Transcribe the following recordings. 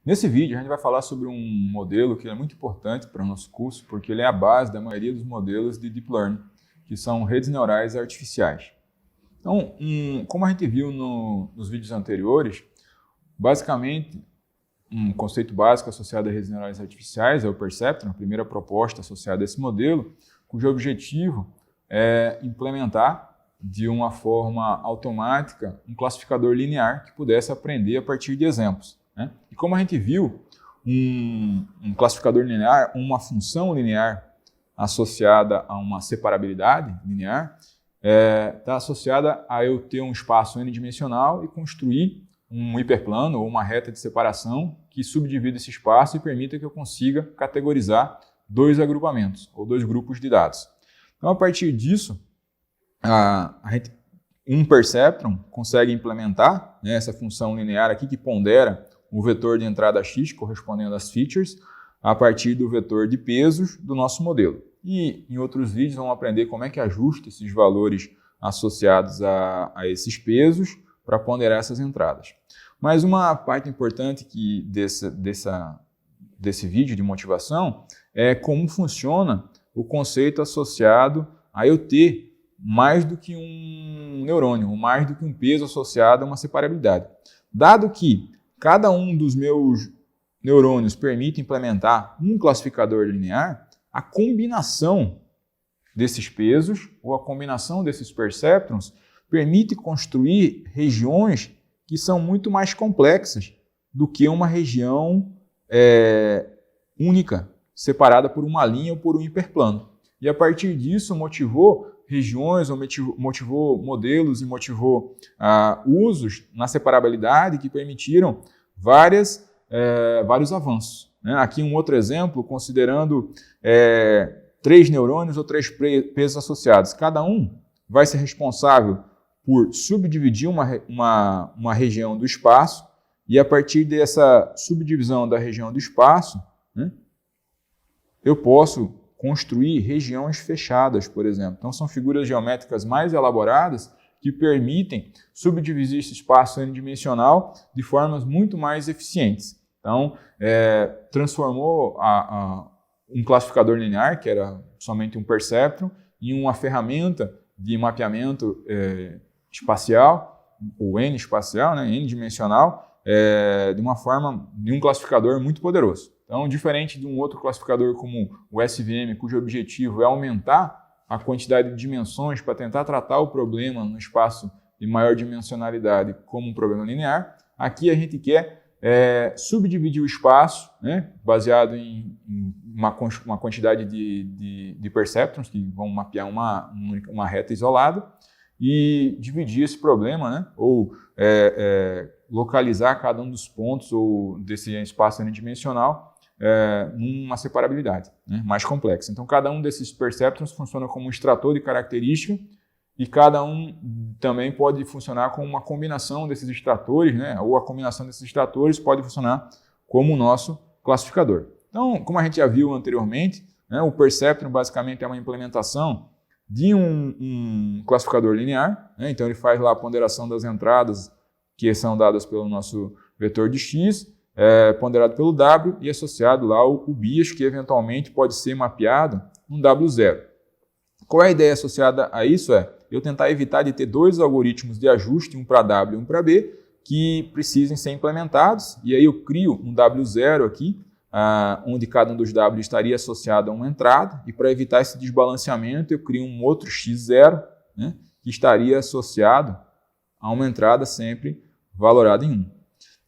Nesse vídeo a gente vai falar sobre um modelo que é muito importante para o nosso curso, porque ele é a base da maioria dos modelos de Deep Learning, que são redes neurais artificiais. Então, como a gente viu nos vídeos anteriores, basicamente, um conceito básico associado a redes neurais artificiais é o Perceptron, a primeira proposta associada a esse modelo, cujo objetivo é implementar de uma forma automática um classificador linear que pudesse aprender a partir de exemplos, né? E como a gente viu, um classificador linear, uma função linear associada a uma separabilidade linear, está associada a eu ter um espaço n-dimensional e construir um hiperplano ou uma reta de separação que subdivida esse espaço e permita que eu consiga categorizar dois agrupamentos ou dois grupos de dados. Então, a partir disso, um Perceptron consegue implementar, né, essa função linear aqui que pondera o vetor de entrada x correspondendo às features a partir do vetor de pesos do nosso modelo. E em outros vídeos vamos aprender como é que ajusta esses valores associados a esses pesos para ponderar essas entradas. Mas uma parte importante desse vídeo de motivação é como funciona o conceito associado a eu ter mais do que um neurônio, ou mais do que um peso associado a uma separabilidade. Dado que cada um dos meus neurônios permite implementar um classificador linear, a combinação desses pesos, ou a combinação desses perceptrons, permite construir regiões que são muito mais complexas do que uma região única, separada por uma linha ou por um hiperplano. E a partir disso motivou regiões, ou motivou modelos e motivou usos na separabilidade que permitiram vários avanços, né? Aqui um outro exemplo, considerando 3 neurônios ou 3 pesos associados. Cada um vai ser responsável por subdividir uma região do espaço e a partir dessa subdivisão da região do espaço, né, eu posso construir regiões fechadas, por exemplo. Então, são figuras geométricas mais elaboradas que permitem subdividir esse espaço n-dimensional de formas muito mais eficientes. Então, transformou um classificador linear, que era somente um Perceptron, em uma ferramenta de mapeamento espacial, ou n-espacial, né, n-dimensional, de um classificador muito poderoso. Então, diferente de um outro classificador como o SVM, cujo objetivo é aumentar a quantidade de dimensões para tentar tratar o problema no espaço de maior dimensionalidade como um problema linear, aqui a gente quer subdividir o espaço, né, baseado em uma quantidade de perceptrons que vão mapear uma reta isolada e dividir esse problema, né, ou localizar cada um dos pontos ou desse espaço n-dimensional numa separabilidade, né, mais complexa. Então, cada um desses perceptrons funciona como um extrator de característica e cada um também pode funcionar como uma combinação desses extratores, né, ou a combinação desses extratores pode funcionar como o nosso classificador. Então, como a gente já viu anteriormente, né, o Perceptron basicamente é uma implementação de um classificador linear, né, então ele faz lá a ponderação das entradas que são dadas pelo nosso vetor de x, ponderado pelo W e associado lá o bias, que eventualmente pode ser mapeado num W0. Qual é a ideia associada a isso? Eu tentar evitar de ter dois algoritmos de ajuste, um para W e um para B, que precisem ser implementados, e aí eu crio um W0 aqui, onde cada um dos W estaria associado a uma entrada, e para evitar esse desbalanceamento eu crio um outro X0, né, que estaria associado a uma entrada sempre valorada em 1.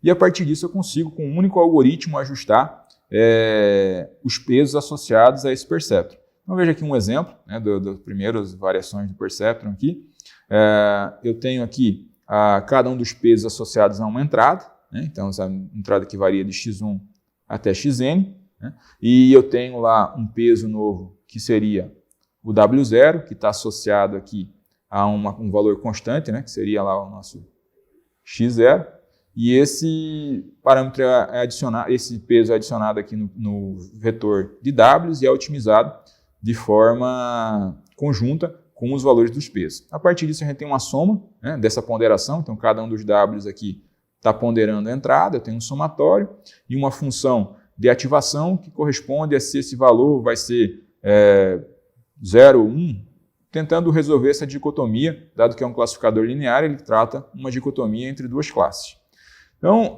E a partir disso eu consigo, com um único algoritmo, ajustar os pesos associados a esse Perceptron. Então veja aqui um exemplo, né, das primeiras variações do Perceptron aqui. Eu tenho aqui cada um dos pesos associados a uma entrada, né, então essa entrada que varia de x1 até xn, né, e eu tenho lá um peso novo que seria o W0, que está associado aqui a um valor constante, né, que seria lá o nosso x0, e esse parâmetro esse peso é adicionado aqui no vetor de Ws e é otimizado de forma conjunta com os valores dos pesos. A partir disso a gente tem uma soma, né, dessa ponderação, então cada um dos Ws aqui está ponderando a entrada, eu tenho um somatório e uma função de ativação que corresponde a se esse valor vai ser 0 ou 1, tentando resolver essa dicotomia, dado que é um classificador linear, ele trata uma dicotomia entre duas classes. Então,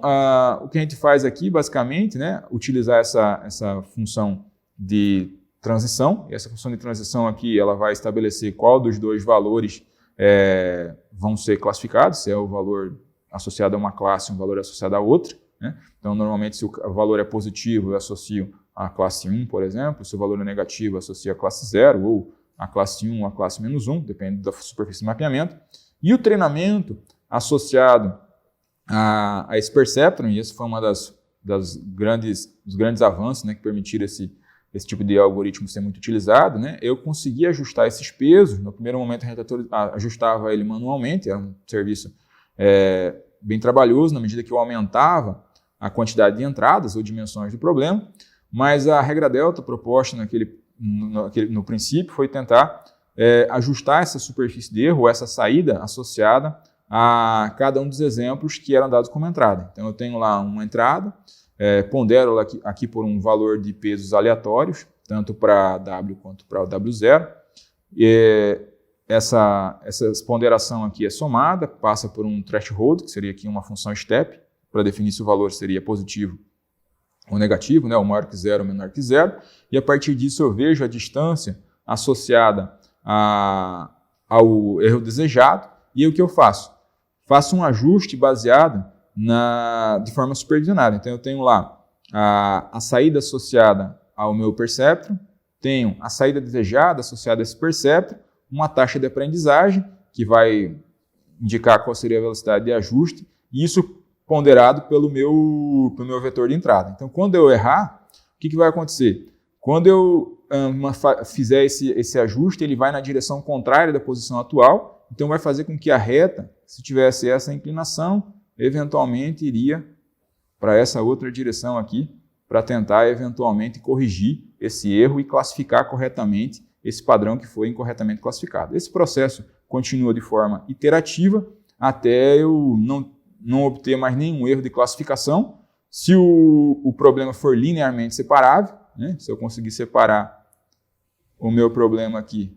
o que a gente faz aqui, basicamente, né, utilizar essa função de transição, e essa função de transição aqui, ela vai estabelecer qual dos dois valores vão ser classificados, se é o valor associado a uma classe, um valor associado a outra, né? Então, normalmente, se o valor é positivo, eu associo a classe 1, por exemplo, se o valor é negativo, eu associo a classe 0, ou a classe 1 ou a classe menos 1, depende da superfície de mapeamento. E o treinamento associado a esse perceptron, e esse foi uma dos grandes avanços, né, que permitiram esse tipo de algoritmo ser muito utilizado, né, eu consegui ajustar esses pesos. No primeiro momento, a gente ajustava ele manualmente, era um serviço bem trabalhoso, na medida que eu aumentava a quantidade de entradas ou dimensões do problema, mas a regra delta proposta no princípio foi tentar ajustar essa superfície de erro, ou essa saída associada a cada um dos exemplos que eram dados como entrada. Então eu tenho lá uma entrada, pondero aqui por um valor de pesos aleatórios, tanto para W quanto para o W0. Essa ponderação aqui é somada, passa por um threshold, que seria aqui uma função step, para definir se o valor seria positivo ou negativo, né, ou maior que 0 ou menor que 0, e a partir disso eu vejo a distância associada ao erro desejado, e o que eu faço? Faço um ajuste baseado de forma supervisionada. Então eu tenho lá a saída associada ao meu perceptron, tenho a saída desejada associada a esse perceptron, uma taxa de aprendizagem, que vai indicar qual seria a velocidade de ajuste, e isso ponderado pelo meu vetor de entrada. Então, quando eu errar, o que vai acontecer? Quando eu fizer esse ajuste, ele vai na direção contrária da posição atual, então vai fazer com que a reta, se tivesse essa inclinação, eventualmente iria para essa outra direção aqui, para tentar eventualmente corrigir esse erro e classificar corretamente esse padrão que foi incorretamente classificado. Esse processo continua de forma iterativa até eu não obter mais nenhum erro de classificação. Se o problema for linearmente separável, né, se eu conseguir separar o meu problema aqui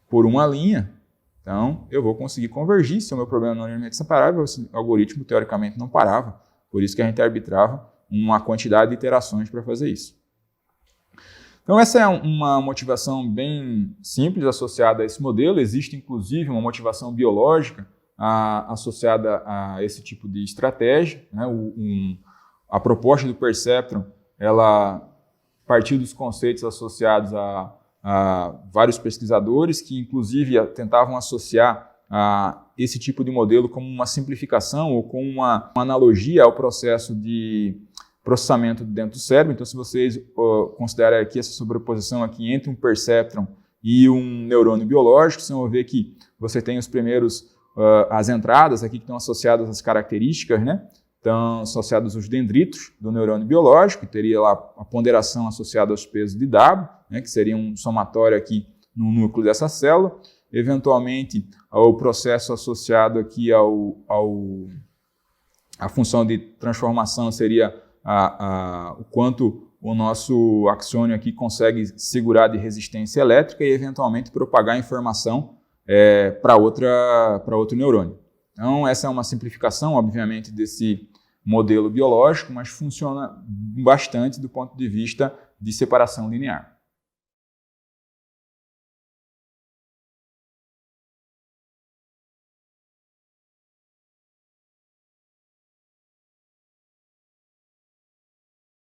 por uma linha, então eu vou conseguir convergir. Se o meu problema não é linearmente separável, esse algoritmo teoricamente não parava. Por isso que a gente arbitrava uma quantidade de iterações para fazer isso. Então essa é uma motivação bem simples associada a esse modelo. Existe inclusive uma motivação biológica associada a esse tipo de estratégia, né? A proposta do perceptron, ela partiu dos conceitos associados a vários pesquisadores que inclusive tentavam associar esse tipo de modelo como uma simplificação ou como uma analogia ao processo de processamento dentro do cérebro. Então, se vocês considerarem aqui essa sobreposição aqui entre um perceptron e um neurônio biológico, vocês vão ver que você tem os primeiros as entradas aqui que estão associadas às características, né? Estão associadas aos dendritos do neurônio biológico, que teria lá a ponderação associada aos pesos de W, né? Que seria um somatório aqui no núcleo dessa célula. Eventualmente, o processo associado aqui a função de transformação seria o quanto o nosso axônio aqui consegue segurar de resistência elétrica e eventualmente propagar a informação para outro neurônio. Então, essa é uma simplificação, obviamente, desse modelo biológico, mas funciona bastante do ponto de vista de separação linear.